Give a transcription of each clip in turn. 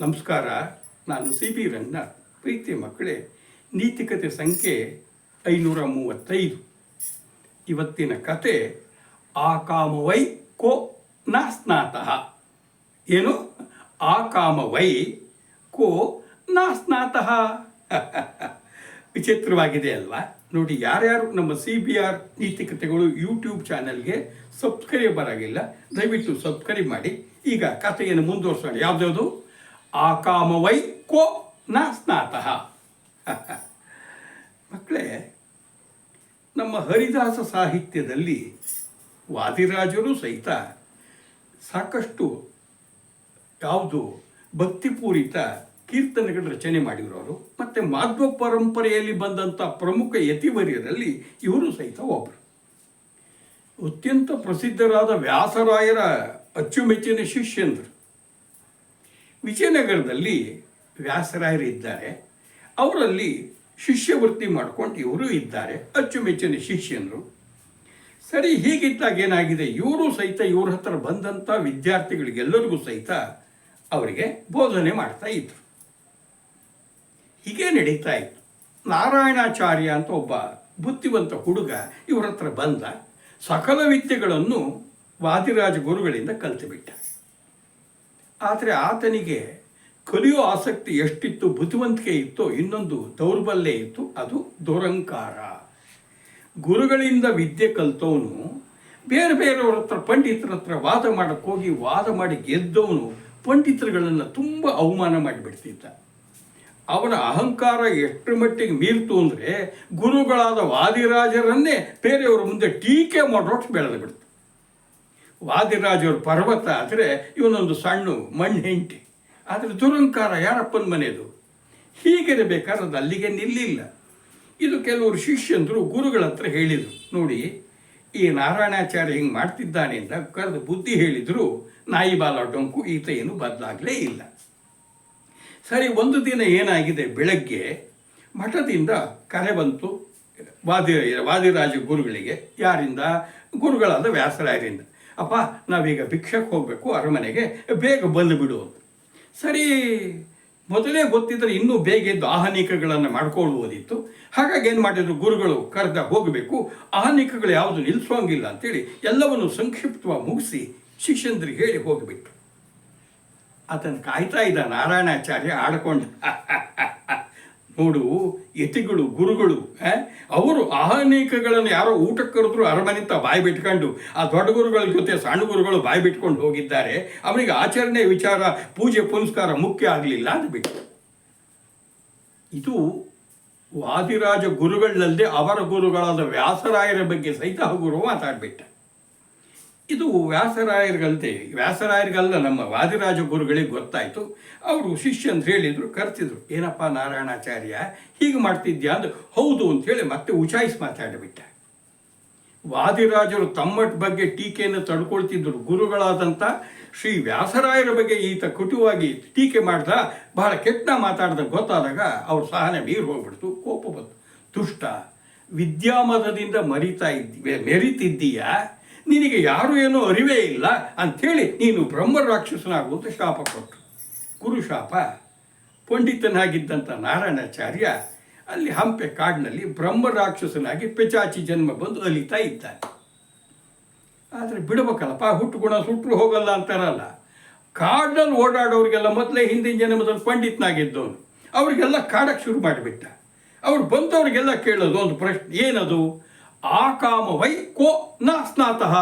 ನಮಸ್ಕಾರ. ನಾನು CB ರಂಗನಾಥ್. ಪ್ರೀತಿ ಮಕ್ಕಳೇ, ನೀತಿಕತೆ ಸಂಖ್ಯೆ 535. ಇವತ್ತಿನ ಕತೆ ಆ ಕಾಮವೈ ಕೋ ನ ಸ್ನಾತಃ. ಏನು? ಆ ಕಾಮವೈ ಕೋ ನ ಸ್ನಾತಃ. ವಿಚಿತ್ರವಾಗಿದೆ ಅಲ್ವಾ? ನೋಡಿ, ಯಾರ್ಯಾರು ನಮ್ಮ CBR ನೀತಿಕತೆಗಳು ಯೂಟ್ಯೂಬ್ ಚಾನಲ್ಗೆ ಸಬ್ಸ್ಕ್ರೈಬರ್ ಆಗಿಲ್ಲ, ದಯವಿಟ್ಟು ಸಬ್ಸ್ಕ್ರೈಬ್ ಮಾಡಿ. ಈಗ ಕಥೆಯನ್ನು ಮುಂದುವರ್ಸೋಣ. ಯಾವುದ್ಯಾವುದು? ಆ ಕಾಮವೈ ಕೋ ನ ಸ್ನಾತಃ. ಮಕ್ಕಳೇ, ನಮ್ಮ ಹರಿದಾಸ ಸಾಹಿತ್ಯದಲ್ಲಿ ವಾದಿರಾಜರು ಸಹಿತ ಸಾಕಷ್ಟು ಯಾವುದು ಭಕ್ತಿಪೂರಿತ ಕೀರ್ತನೆಗಳ ರಚನೆ ಮಾಡಿರೋರು. ಮತ್ತು ಮಾಧ್ವ ಪರಂಪರೆಯಲ್ಲಿ ಬಂದಂಥ ಪ್ರಮುಖ ಯತಿವರ್ಯರಲ್ಲಿ ಇವರು ಸಹಿತ ಒಬ್ಬರು. ಅತ್ಯಂತ ಪ್ರಸಿದ್ಧರಾದ ವ್ಯಾಸರಾಯರ ಅಚ್ಚುಮೆಚ್ಚಿನ ಶಿಷ್ಯಂದರು. ವಿಜಯನಗರದಲ್ಲಿ ವ್ಯಾಸರಾಯರು ಇದ್ದಾರೆ. ಅವರಲ್ಲಿ ಶಿಷ್ಯವೃತ್ತಿ ಮಾಡ್ಕೊಂಡು ಇವರು ಇದ್ದಾರೆ, ಅಚ್ಚುಮೆಚ್ಚಿನ ಶಿಷ್ಯನರು. ಸರಿ, ಹೀಗಿದ್ದಾಗ ಏನಾಗಿದೆ, ಇವರು ಸಹಿತ ಇವ್ರ ಹತ್ರ ಬಂದಂಥ ವಿದ್ಯಾರ್ಥಿಗಳಿಗೆಲ್ಲರಿಗೂ ಸಹಿತ ಅವರಿಗೆ ಬೋಧನೆ ಮಾಡ್ತಾ ಇದ್ರು. ಹೀಗೆ ನಡೀತಾ ಇತ್ತು. ನಾರಾಯಣಾಚಾರ್ಯ ಅಂತ ಒಬ್ಬ ಬುದ್ಧಿವಂತ ಹುಡುಗ ಇವ್ರ ಹತ್ರ ಬಂದ. ಸಕಲ ವಿದ್ಯೆಗಳನ್ನು ವಾದಿರಾಜ ಗುರುಗಳಿಂದ ಕಲಿತುಬಿಟ್ಟ. ಆದರೆ ಆತನಿಗೆ ಕಲಿಯೋ ಆಸಕ್ತಿ ಎಷ್ಟಿತ್ತು, ಬುದ್ಧಿವಂತಿಕೆ ಇತ್ತೋ, ಇನ್ನೊಂದು ದೌರ್ಬಲ್ಯ ಇತ್ತು, ಅದು ದುರಂಕಾರ. ಗುರುಗಳಿಂದ ವಿದ್ಯೆ ಕಲಿತವನು ಬೇರೆ ಬೇರೆಯವ್ರ ಹತ್ರ, ಪಂಡಿತರ ಹತ್ರ ವಾದ ಮಾಡಕ್ಕೆ ಹೋಗಿ ವಾದ ಮಾಡಿ ಗೆದ್ದವನು ಪಂಡಿತರುಗಳನ್ನು ತುಂಬ ಅವಮಾನ ಮಾಡಿಬಿಡ್ತಿದ್ದ. ಅವನ ಅಹಂಕಾರ ಎಷ್ಟರ ಮಟ್ಟಿಗೆ ಮೀರ್ತು ಅಂದರೆ ಗುರುಗಳಾದ ವಾದಿರಾಜರನ್ನೇ ಬೇರೆಯವರ ಮುಂದೆ ಟೀಕೆ ಮಾಡೋಷ್ಟು ಬೆಳೆದು ಬಿಡ್ತು. ವಾದಿರಾಜವ್ರ ಪರ್ವತ ಆದರೆ ಇವನೊಂದು ಸಣ್ಣ ಮಣ್ಣು ಹೆಂಟಿ. ಆದರೆ ದುರಂಕಾರ ಯಾರಪ್ಪನ ಮನೆಯದು. ಹೀಗಿರಬೇಕಾದ್ರೆ ಅದು ಅಲ್ಲಿಗೆ ನಿಲ್ಲಿಲ್ಲ. ಇದು ಕೆಲವರು ಶಿಷ್ಯಂದರು ಗುರುಗಳ ಹತ್ರ ಹೇಳಿದರು, ನೋಡಿ ಈ ನಾರಾಯಣಾಚಾರ್ಯ ಹಿಂಗೆ ಮಾಡ್ತಿದ್ದಾನೆ ಅಂತ ಕರೆದು ಬುದ್ಧಿ ಹೇಳಿದರು. ನಾಯಿ ಬಾಲ ಡೊಂಕು, ಈತ ಏನು ಬದಲಾಗಲೇ ಇಲ್ಲ. ಸರಿ, ಒಂದು ದಿನ ಏನಾಗಿದೆ, ಬೆಳಗ್ಗೆ ಮಠದಿಂದ ಕರೆ ಬಂತು ವಾದಿರಾಜ ಗುರುಗಳಿಗೆ. ಯಾರಿಂದ? ಗುರುಗಳಾದ ವ್ಯಾಸರಾಯರಿಂದ. ಅಪ್ಪ, ನಾವೀಗ ಭಿಕ್ಷಕ್ಕೆ ಹೋಗಬೇಕು ಅರಮನೆಗೆ, ಬೇಗ ಬಂದು ಬಿಡು ಅಂತ. ಸರಿ, ಮೊದಲೇ ಗೊತ್ತಿದ್ದರೆ ಇನ್ನೂ ಬೇಗ ಎದ್ದು ಆಹನಿಕಗಳನ್ನು ಮಾಡ್ಕೊಳ್ಬೋದಿತ್ತು. ಹಾಗಾಗಿ ಏನು ಮಾಡಿದ್ರು, ಗುರುಗಳು ಕರೆದ ಹೋಗಬೇಕು, ಆಹನಿಕಗಳು ಯಾವುದು ನಿಲ್ಲಿಸೋಂಗಿಲ್ಲ ಅಂತೇಳಿ ಎಲ್ಲವನ್ನು ಸಂಕ್ಷಿಪ್ತವಾಗಿ ಮುಗಿಸಿ ಶಿಷ್ಯಂದ್ರಿಗೆ ಹೇಳಿ ಹೋಗಿಬಿಟ್ಟು. ಅದನ್ನು ಕಾಯ್ತಾ ಇದ್ದ ನಾರಾಯಣಾಚಾರ್ಯ ಆಡ್ಕೊಂಡು, ನೋಡು ಯತಿಗಳು ಗುರುಗಳು ಅವರು ಆಹನೇಕಗಳನ್ನು ಯಾರೋ ಊಟಕ್ಕೆ ಕರೆದ್ರು ಅರಮನೆಂತ ಬಾಯಿ ಬಿಟ್ಕೊಂಡು, ಆ ದೊಡ್ಡ ಗುರುಗಳ ಜೊತೆ ಸಣ್ಣ ಗುರುಗಳು ಬಾಯಿ ಬಿಟ್ಕೊಂಡು ಹೋಗಿದ್ದಾರೆ. ಅವನಿಗೆ ಆಚರಣೆ ವಿಚಾರ, ಪೂಜೆ ಪುನಸ್ಕಾರ ಮುಖ್ಯ ಆಗಲಿಲ್ಲ ಅಂದ್ಬಿಟ್ಟು. ಇದು ವಾದಿರಾಜ ಗುರುಗಳಲ್ಲದೆ ಅವರ ಗುರುಗಳಾದ ವ್ಯಾಸರಾಯರ ಬಗ್ಗೆ ಸಹಿತ ಗುರು ಮಾತಾಡ್ಬಿಟ್ಟ. ಇದು ವ್ಯಾಸರಾಯರಿಗಲ್ಲ ನಮ್ಮ ವಾದಿರಾಜ ಗುರುಗಳಿಗೆ ಗೊತ್ತಾಯಿತು. ಅವರು ಶಿಷ್ಯಂದ್ರು ಹೇಳಿದರು, ಕರ್ತಿದ್ರು, ಏನಪ್ಪ ನಾರಾಯಣಾಚಾರ್ಯ ಹೀಗೆ ಮಾಡ್ತಿದ್ಯಾ ಅಂದು. ಹೌದು ಅಂಥೇಳಿ ಮತ್ತೆ ಉಚಾಯಿಸಿ ಮಾತಾಡಿಬಿಟ್ಟ. ವಾದಿರಾಜರು ತಮ್ಮ ಬಗ್ಗೆ ಟೀಕೆಯನ್ನು ತಡ್ಕೊಳ್ತಿದ್ದರು. ಗುರುಗಳಾದಂಥ ಶ್ರೀ ವ್ಯಾಸರಾಯರ ಬಗ್ಗೆ ಈತ ಕಟುವಾಗಿ ಟೀಕೆ ಮಾಡ್ದ, ಬಹಳ ಕೆಟ್ಟ ಮಾತಾಡ್ದ ಗೊತ್ತಾದಾಗ ಅವ್ರ ಸಹನೆ ಮೀರಿ ಹೋಗ್ಬಿಡ್ತು. ಕೋಪ ಬಂತು. ದುಷ್ಟ, ವಿದ್ಯಾಮದದಿಂದ ಮೆರಿತಿದ್ದೀಯಾ, ನಿನಗೆ ಯಾರು ಏನೋ ಅರಿವೇ ಇಲ್ಲ ಅಂಥೇಳಿ ನೀನು ಬ್ರಹ್ಮ ರಾಕ್ಷಸನಾಗುವಂಥ ಶಾಪ ಕೊಟ್ಟರು. ಗುರುಶಾಪ. ಪಂಡಿತನಾಗಿದ್ದಂಥ ನಾರಾಯಣಾಚಾರ್ಯ ಅಲ್ಲಿ ಹಂಪೆ ಕಾಡಿನಲ್ಲಿ ಬ್ರಹ್ಮ ರಾಕ್ಷಸನಾಗಿ ಪಿಚಾಚಿ ಜನ್ಮ ಬಂದು ಅಲಿತಾ ಇದ್ದಾನೆ. ಆದರೆ ಬಿಡಬೇಕಲ್ಲಪ್ಪ, ಹುಟ್ಟುಗುಣ ಸುಟ್ಟರು ಹೋಗಲ್ಲ ಅಂತಾರಲ್ಲ. ಕಾಡಿನಲ್ಲಿ ಓಡಾಡೋರಿಗೆಲ್ಲ ಮೊದಲೇ ಹಿಂದಿನ ಜನ್ಮದಲ್ಲಿ ಪಂಡಿತನಾಗಿದ್ದವನು, ಅವರಿಗೆಲ್ಲ ಕಾಡಕ್ಕೆ ಶುರು ಮಾಡಿಬಿಟ್ಟ. ಅವ್ರು ಬಂದವರಿಗೆಲ್ಲ ಕೇಳೋದು ಒಂದು ಪ್ರಶ್ನೆ, ಏನದು? ಆ ಕಾಮವೈ ಕೋ ನ ಸ್ನಾತಃ,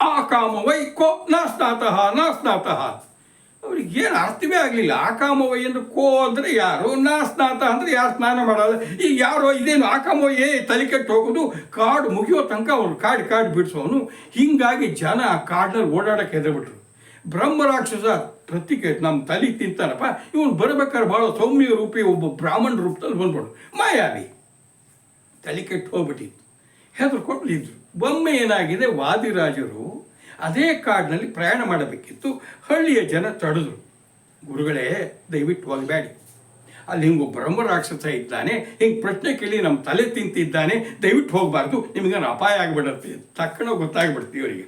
ಆ ಕಾಮವೈ ಕೋ ನ ಸ್ನಾತಃ, ನ ಸ್ನಾತಃ. ಅವ್ರಿಗೆ ಏನು ಅರ್ಥವೇ ಆಗಲಿಲ್ಲ. ಆ ಕಾಮವೈ ಅಂದ್ರೆ ಕೋ ಅಂದರೆ ಯಾರು, ನ ಸ್ನಾತ ಅಂದರೆ ಯಾರು ಸ್ನಾನ ಮಾಡೋದು. ಈಗ ಯಾರೋ ಇದೇನು ಆ ಕಾಮವೈ ತಲೆ ಕೆಟ್ಟು ಹೋಗೋದು, ಕಾಡು ಮುಗಿಯೋ ತನಕ ಅವ್ರು ಕಾಡು ಬಿಡಿಸೋನು. ಹೀಗಾಗಿ ಜನ ಕಾಡಿನಲ್ಲಿ ಓಡಾಡಕ್ಕೆ ಹೆದರ್ಬಿಟ್ರು. ಬ್ರಹ್ಮ ರಾಕ್ಷಸ ಪ್ರತಿಕೆ ನಮ್ಮ ತಲೆ ತಿಂತಾನಪ್ಪ, ಇವನು ಬರಬೇಕಾದ್ರೆ ಭಾಳ ಸೌಮ್ಯ ರೂಪಿ ಒಬ್ಬ ಬ್ರಾಹ್ಮಣ ರೂಪದಲ್ಲಿ ಬಂದ್ಬಿಡು. ಮಾಯಾವಿ ತಲೆ ಕೆಟ್ಟು ಹೋಗ್ಬಿಟ್ಟಿತ್ತು. ಹೆದರ್ಕೊಂಡಿದ್ರು. ಒಮ್ಮೆ ಏನಾಗಿದೆ, ವಾದಿರಾಜರು ಅದೇ ಕಾಡಿನಲ್ಲಿ ಪ್ರಯಾಣ ಮಾಡಬೇಕಿತ್ತು. ಹಳ್ಳಿಯ ಜನ ತಡೆದ್ರು, ಗುರುಗಳೇ ದಯವಿಟ್ಟು ಹೋಗಬೇಡಿ, ಅಲ್ಲಿ ಹಿಂಗೆ ಬ್ರಹ್ಮ ರಾಕ್ಷಸ ಇದ್ದಾನೆ, ಹಿಂಗೆ ಪ್ರಶ್ನೆ ಕೇಳಿ ನಮ್ಮ ತಲೆ ತಿಂತಿದ್ದಾನೆ, ದಯವಿಟ್ಟು ಹೋಗಬಾರ್ದು, ನಿಮಗೇನು ಅಪಾಯ ಆಗಿಬಿಡುತ್ತೆ. ತಕ್ಷಣ ಗೊತ್ತಾಗ್ಬಿಡ್ತೀವಿ ಅವರಿಗೆ,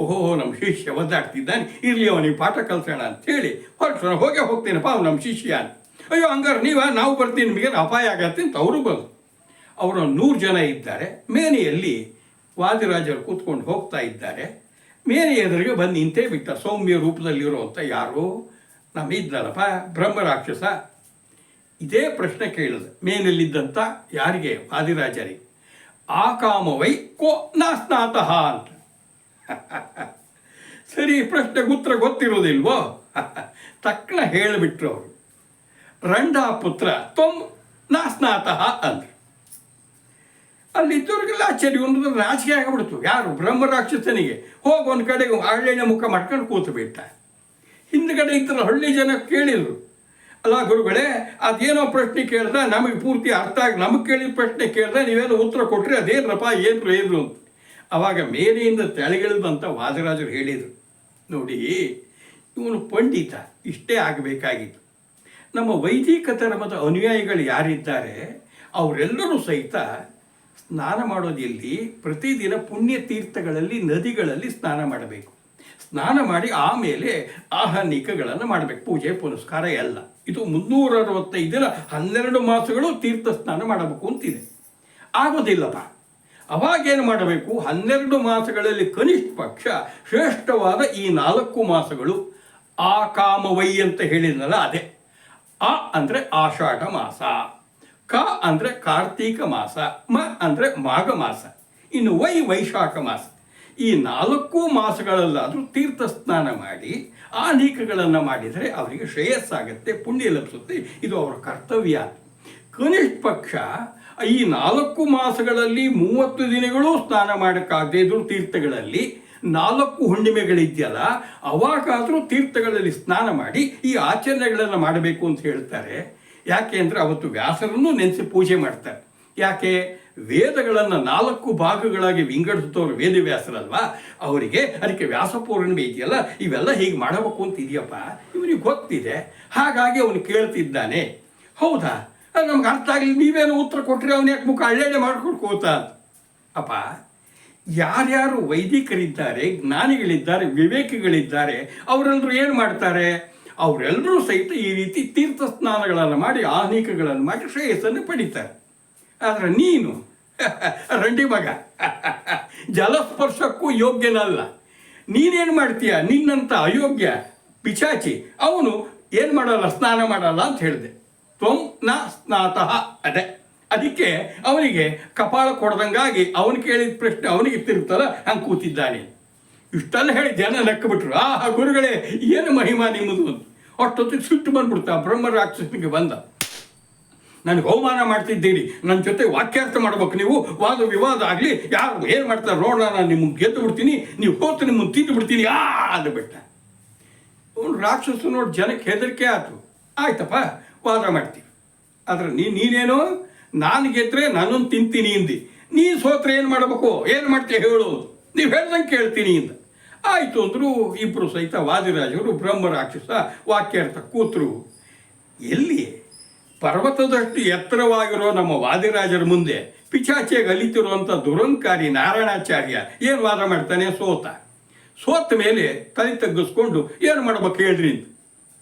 ಓಹೋ ನಮ್ಮ ಶಿಷ್ಯ ಒದ್ದಾಡ್ತಿದ್ದಾನೆ, ಇರಲಿ ಅವನಿಗೆ ಪಾಠ ಕಲಿಸೋಣ ಅಂತೇಳಿ ಹೊರಟು ಹೋಗ್ತೀನಪ್ಪ ಅವ್ನು ನಮ್ಮ ಶಿಷ್ಯ ಅಂತ. ಅಯ್ಯೋ ಹಂಗಾರೆ ನಾವು ಬರ್ತೀನಿ, ನಿಮಗೇನು ಅಪಾಯ ಆಗತ್ತೆ ಅಂತ ಅವರು ಬಂದು. ಅವರು 100 ಜನ ಇದ್ದಾರೆ. ಮೇನೆಯಲ್ಲಿ ವಾದಿರಾಜರು ಕೂತ್ಕೊಂಡು ಹೋಗ್ತಾ ಇದ್ದಾರೆ. ಮೇನೆ ಎದುರಿಗೆ ಬಂದು ನಿಂತೇ ಬಿಟ್ಟ ಸೌಮ್ಯ ರೂಪದಲ್ಲಿರುವಂಥ ಯಾರು ನಮ್ಮ ಇದ್ನಲ್ಲಪ್ಪ ಬ್ರಹ್ಮ ರಾಕ್ಷಸ. ಇದೇ ಪ್ರಶ್ನೆ ಕೇಳಿದ ಮೇನಲ್ಲಿದ್ದಂಥ ಯಾರಿಗೆ? ವಾದಿರಾಜರಿಗೆ. ಆ ಕಾಮವೈ ಕೋ ನಾಸ್ನಾತಃ ಅಂತ. ಸರಿ, ಪ್ರಶ್ನೆಗೆ ಉತ್ತರ ಗೊತ್ತಿರೋದಿಲ್ವೋ? ತಕ್ಷಣ ಹೇಳಿಬಿಟ್ರು ಅವರು. ರಂಡಾ ಪುತ್ರ ತ್ವಂ ನಾಸ್ನಾತಃ ಅಂದ್ರು. ಅಲ್ಲಿದ್ದವ್ರಿಗೆಲ್ಲ ಆಶ್ಚರ್ಯ, ಒಂದು ನಾಚಿಕೆ ಆಗಿಬಿಡ್ತು. ಯಾರು? ಬ್ರಹ್ಮ ರಾಕ್ಷಸನಿಗೆ. ಹೋಗಿ ಒಂದು ಕಡೆಗೆ ಹಳ್ಳಿನ ಮುಖ ಮಾಡ್ಕೊಂಡು ಕೂತು ಬಿಟ್ಟ. ಹಿಂದ್ಗಡೆ ಇದ್ದರು ಹಳ್ಳಿ ಜನ ಕೇಳಿದ್ರು, ಅಲ್ಲ ಗುರುಗಳೇ, ಅದೇನೋ ಪ್ರಶ್ನೆ ಕೇಳ್ದ, ನಮಗೆ ಪೂರ್ತಿ ಅರ್ಥ ಆಗಿ ನಮಗೆ ಕೇಳಿದ ಪ್ರಶ್ನೆ ಕೇಳ್ದ, ನೀವೇನೋ ಉತ್ತರ ಕೊಟ್ಟರೆ ಅದೇನಪ್ಪ ಏನು ಅಂತ. ಅವಾಗ ಮೇಲೆಯಿಂದ ತೆಳಗಿಳಿದಂಥ ವಾದಿರಾಜರು ಹೇಳಿದರು, ನೋಡಿ ಇವನು ಪಂಡಿತ, ಇಷ್ಟೇ ಆಗಬೇಕಾಗಿತ್ತು. ನಮ್ಮ ವೈದಿಕ ಧರ್ಮದ ಅನುಯಾಯಿಗಳು ಯಾರಿದ್ದಾರೆ ಅವರೆಲ್ಲರೂ ಸಹಿತ ಸ್ನಾನ ಮಾಡೋದಿಲ್ಲಿ ಪ್ರತಿದಿನ ಪುಣ್ಯ ತೀರ್ಥಗಳಲ್ಲಿ, ನದಿಗಳಲ್ಲಿ ಸ್ನಾನ ಮಾಡಬೇಕು. ಸ್ನಾನ ಮಾಡಿ ಆಮೇಲೆ ಆಹ್ನಿಕಗಳನ್ನು ಮಾಡಬೇಕು, ಪೂಜೆ ಪುನಸ್ಕಾರ ಎಲ್ಲ. ಇದು 365 ದಿನ 12 ಮಾಸಗಳು ತೀರ್ಥ ಸ್ನಾನ ಮಾಡಬೇಕು ಅಂತಿದೆ. ಆಗೋದಿಲ್ಲಪ್ಪ. ಅವಾಗೇನು ಮಾಡಬೇಕು? 12 ಮಾಸಗಳಲ್ಲಿ ಕನಿಷ್ಠ ಪಕ್ಷ ಶ್ರೇಷ್ಠವಾದ ಈ 4 ಮಾಸಗಳು. ಆ ಕಾಮವೈ ಅಂತ ಹೇಳಿದ್ನಲ್ಲ ಅದೇ. ಆ ಅಂದರೆ ಆಷಾಢ ಮಾಸ, ಕ ಅಂದರೆ ಕಾರ್ತೀಕ ಮಾಸ, ಮ ಅಂದರೆ ಮಾಘ ಮಾಸ, ಇನ್ನು ವೈಶಾಖ ಮಾಸ. ಈ 4 ಮಾಸಗಳಲ್ಲಾದರೂ ತೀರ್ಥ ಸ್ನಾನ ಮಾಡಿ ಆಹ್ನಿಕಗಳನ್ನು ಮಾಡಿದರೆ ಅವರಿಗೆ ಶ್ರೇಯಸ್ಸಾಗತ್ತೆ, ಪುಣ್ಯ ಲಭಿಸುತ್ತೆ. ಇದು ಅವರ ಕರ್ತವ್ಯ. ಕನಿಷ್ಠ ಪಕ್ಷ ಈ 4 ಮಾಸಗಳಲ್ಲಿ 30 ದಿನಗಳು ಸ್ನಾನ ಮಾಡೋಕ್ಕಾಗದೇ ಇದ್ರು ತೀರ್ಥಗಳಲ್ಲಿ 4 ಹುಣ್ಣಿಮೆಗಳಿದೆಯಲ್ಲ, ಅವಾಗಾದರೂ ತೀರ್ಥಗಳಲ್ಲಿ ಸ್ನಾನ ಮಾಡಿ ಈ ಆಚರಣೆಗಳನ್ನು ಮಾಡಬೇಕು ಅಂತ ಹೇಳ್ತಾರೆ. ಯಾಕೆ ಅಂದರೆ ಅವತ್ತು ವ್ಯಾಸರನ್ನು ನೆನೆಸಿ ಪೂಜೆ ಮಾಡ್ತಾರೆ. ಯಾಕೆ? ವೇದಗಳನ್ನು 4 ಭಾಗಗಳಾಗಿ ವಿಂಗಡಿಸಿದವರು ವೇದವ್ಯಾಸರಲ್ವಾ, ಅವರಿಗೆ ಅದಕ್ಕೆ ವ್ಯಾಸ ಪೂರ್ಣಿಮೆ ಇದೆಯಲ್ಲ, ಇವೆಲ್ಲ ಹೀಗೆ ಮಾಡಬೇಕು ಅಂತ ಇದೆಯಪ್ಪ, ಇವನಿಗೆ ಗೊತ್ತಿದೆ. ಹಾಗಾಗಿ ಅವನು ಕೇಳ್ತಿದ್ದಾನೆ. ಹೌದಾ, ನಮ್ಗೆ ಅರ್ಥ ಆಗಲಿ, ನೀವೇನು ಉತ್ತರ ಕೊಟ್ಟರೆ ಅವನ ಯಾಕೆ ಮುಖ ಹಳ್ಳೆಡೆ ಮಾಡ್ಕೊಂಡು ಕೂತ ಅಪ್ಪ. ಯಾರ್ಯಾರು ವೈದಿಕರಿದ್ದಾರೆ, ಜ್ಞಾನಿಗಳಿದ್ದಾರೆ, ವಿವೇಕಿಗಳಿದ್ದಾರೆ, ಅವರೆಲ್ಲರೂ ಏನು ಮಾಡ್ತಾರೆ? ಅವರೆಲ್ಲರೂ ಸಹಿತ ಈ ರೀತಿ ತೀರ್ಥ ಸ್ನಾನಗಳನ್ನು ಮಾಡಿ ಆಹ್ನಿಕಗಳನ್ನು ಮಾಡಿ ಶ್ರೇಯಸ್ಸನ್ನು ಪಡಿತಾರೆ. ಆದರೆ ನೀನು ರಂಡಿ ಮಗ, ಜಲಸ್ಪರ್ಶಕ್ಕೂ ಯೋಗ್ಯನಲ್ಲ. ನೀನೇನು ಮಾಡ್ತೀಯ? ನಿನ್ನಂಥ ಅಯೋಗ್ಯ ಪಿಚಾಚಿ ಅವನು ಏನು ಮಾಡಲ್ಲ, ಸ್ನಾನ ಮಾಡಲ್ಲ ಅಂತ ಹೇಳಿದೆ. ತ್ವಂ ನ ಸ್ನಾತಃ. ಅದಕ್ಕೆ ಅವನಿಗೆ ಕಪಾಳ ಕೊಡ್ದಂಗಾಗಿ ಅವನು ಕೇಳಿದ ಪ್ರಶ್ನೆ ಅವನಿಗೆ ತಿರುಗ್ತಲ್ಲ, ಹಂಗೆ ಕೂತಿದ್ದಾನೆ. ಇಷ್ಟೆಲ್ಲ ಹೇಳಿ ಜನ ಲೆಕ್ಕಬಿಟ್ರು. ಗುರುಗಳೇ, ಏನು ಮಹಿಮಾ ನಿಮ್ಮದು ಅಂತ. ಅಷ್ಟೊತ್ತಿಗೆ ಸಿಟ್ಟು ಬಂದ್ಬಿಡ್ತಾ ಬ್ರಹ್ಮ ರಾಕ್ಷಸನಿಗೆ. ಬಂದ, ನನಗೆ ಅವಮಾನ ಮಾಡ್ತಿದ್ದೀರಿ, ನನ್ನ ಜೊತೆ ವಾಕ್ಯಾರ್ಥ ಮಾಡ್ಬೇಕು ನೀವು, ವಾದ ವಿವಾದ ಆಗಲಿ, ಯಾರು ಏನು ಮಾಡ್ತಾರೆ ನೋಡೋಣ, ನಾನು ನಿಮಗೆ ಗೆದ್ದು ಬಿಡ್ತೀನಿ, ನೀವು ಹೋಗ್ತು ನಿಮ್ಮನ್ನು ತಿಂದು ಬಿಡ್ತೀನಿ ಅಂದ್ಬಿಟ್ಟ. ಅವನು ರಾಕ್ಷಸ ನೋಡಿ ಜನಕ್ಕೆ ಹೆದರಿಕೆ ಆಯ್ತು. ಆಯ್ತಪ್ಪ, ವಾದ ಮಾಡ್ತೀವಿ. ಆದರೆ ನೀನೇನು, ನಾನು ಗೆದ್ದರೆ ನಾನೊಂದು ತಿಂತೀನಿ ಇಂದಿ, ನೀನು ಸೋತ್ರೆ ಏನು ಮಾಡಬೇಕು, ಏನು ಮಾಡ್ತೀಯ ಹೇಳು, ನೀವು ಹೇಳ್ದಂಗೆ ಕೇಳ್ತೀನಿ ಇಂದ. ಆಯಿತು ಅಂದರು. ಇಬ್ಬರು ಸಹಿತ ವಾದಿರಾಜರು ಬ್ರಹ್ಮ ರಾಕ್ಷಸ ವಾಕ್ಯಾರ್ಥ ಕೂತರು. ಎಲ್ಲಿ ಪರ್ವತದಷ್ಟು ಎತ್ತರವಾಗಿರೋ ನಮ್ಮ ವಾದಿರಾಜರ ಮುಂದೆ ಪಿಚಾಚಿಯಾಗಿ ಅಲಿತಿರುವಂಥ ದುರಂಕಾರಿ ನಾರಾಯಣಾಚಾರ್ಯ ಏನು ವಾದ ಮಾಡ್ತಾನೆ? ಸೋತ ಮೇಲೆ ತಲೆ ತಗ್ಗಿಸ್ಕೊಂಡು ಏನು ಮಾಡ್ಬೇಕು ಹೇಳ್ರಿ ಅಂತ.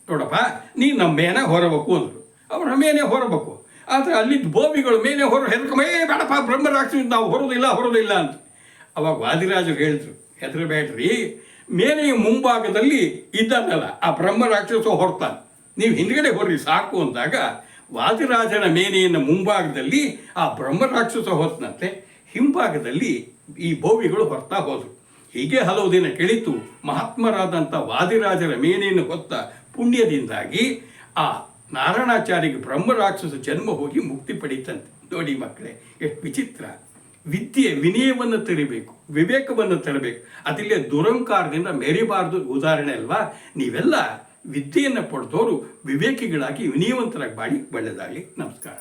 ನೋಡಪ್ಪ, ನೀನು ನಮ್ಮ ಮೇನೆ ಹೊರಬೇಕು ಅಂದರು. ಅವ್ರ ಮೇನೆ ಹೊರಬೇಕು. ಆದರೆ ಅಲ್ಲಿದ್ದ ಬೋವಿಗಳು ಮೇನೆ ಹೆದರ್ಕೊಂಬೇ ಬೇಡಪ್ಪ, ಬ್ರಹ್ಮ ರಾಕ್ಷಸ ನಾವು ಹೊರೋದಿಲ್ಲ ಅಂತ. ಅವಾಗ ವಾದಿರಾಜರು ಹೇಳಿದ್ರು, ಹೆದರಬೇಡ್ರಿ, ಮೇನೆಯ ಮುಂಭಾಗದಲ್ಲಿ ಇದ್ದಾನಲ್ಲ ಆ ಬ್ರಹ್ಮ ರಾಕ್ಷಸ ಹೊರತಾನೆ, ನೀವು ಹಿಂದ್ಗಡೆ ಹೊರ್ರಿ ಸಾಕು ಅಂದಾಗ ವಾದಿರಾಜನ ಮೇನೆಯನ್ನು ಮುಂಭಾಗದಲ್ಲಿ ಆ ಬ್ರಹ್ಮ ರಾಕ್ಷಸ ಹೊತ್ತಂತೆ, ಹಿಂಭಾಗದಲ್ಲಿ ಈ ಬೋವಿಗಳು ಹೊರ್ತಾ ಹೋದರು. ಹೀಗೆ ಹಲವು ದಿನ ಕೆಳಿತು. ಮಹಾತ್ಮರಾದಂಥ ವಾದಿರಾಜರ ಮೇನೆಯನ್ನು ಹೊತ್ತ ಪುಣ್ಯದಿಂದಾಗಿ ಆ ನಾರಾಯಣಾಚಾರ್ಯಗೆ ಬ್ರಹ್ಮ ರಾಕ್ಷಸ ಜನ್ಮ ಹೋಗಿ ಮುಕ್ತಿ ಪಡೀತಂತೆ. ನೋಡಿ ಮಕ್ಕಳೇ, ಎಷ್ಟು ವಿಚಿತ್ರ. ವಿದ್ಯೆ ವಿನಯವನ್ನು ತರಬೇಕು, ವಿವೇಕವನ್ನು ತರಬೇಕು. ಅದಿಲ್ಲೇ ದುರಂಕಾರದಿಂದ ಮೆರಿಬಾರ್ದು ಉದಾಹರಣೆ ಅಲ್ವಾ? ನೀವೆಲ್ಲ ವಿದ್ಯೆಯನ್ನು ಪಡೆದವರು ವಿವೇಕಿಗಳಾಗಿ ವಿನಯವಂತರಾಗಿ ಬಾಳಿ ಒಳ್ಳೆಯದಾಗಲಿ. ನಮಸ್ಕಾರ.